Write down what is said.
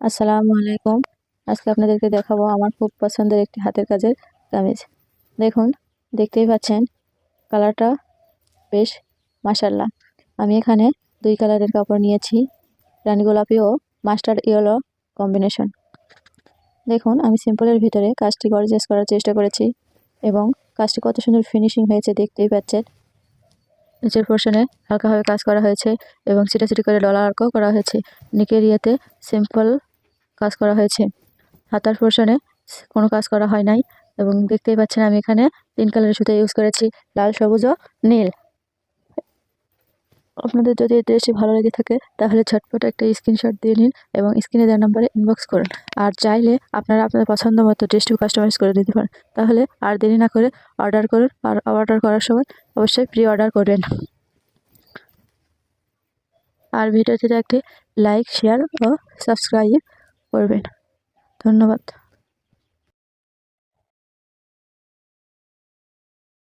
আসসালামু আলাইকুম। আজকে আপনাদেরকে দেখাবো আমার খুব পছন্দের একটি হাতের কাজের কামিজ। দেখুন, দেখতেই পাচ্ছেন কালারটা বেশ মাশাআল্লাহ। আমি এখানে দুই কালারের কাপড় নিয়েছি, রানী গোলাপি ও মাস্টার্ড ইয়েলো কম্বিনেশন। দেখুন, আমি সিম্পলের ভিতরে কাজটি গর্জিয়াস করার চেষ্টা করেছি এবং কাজটি কত সুন্দর ফিনিশিং হয়েছে দেখতেই পাচ্ছেন। নিচের পোর্শনে হালকাভাবে কাজ করা হয়েছে এবং ছিটাছিটি করে ডলার আর্কও করা হয়েছে। নিকের ইয়েতে সিম্পল কাজ করা হয়েছে। হাতার পোর্শনে কোনো কাজ করা হয় নাই এবং দেখতেই পাচ্ছেন আমি এখানে 3 কালারের সুতা ইউজ করেছি, লাল, সবুজ ও নীল। আপনাদের যদি এই ড্রেসটি ভালো লেগে থাকে তাহলে ঝটপট একটা স্ক্রিনশট দিয়ে নিন এবং স্ক্রিনে দেওয়া নম্বরে ইনবক্স করুন। আর চাইলে আপনারা আপনাদের পছন্দ মতো ড্রেসটি কাস্টমাইজ করে দিতে পারেন। তাহলে আর দেরি না করে অর্ডার করুন, আর অর্ডার করার সময় অবশ্যই প্রি অর্ডার করবেন। আর ভিডিওটিতে একটি লাইক, শেয়ার ও সাবস্ক্রাইব করবেন। ধন্যবাদ।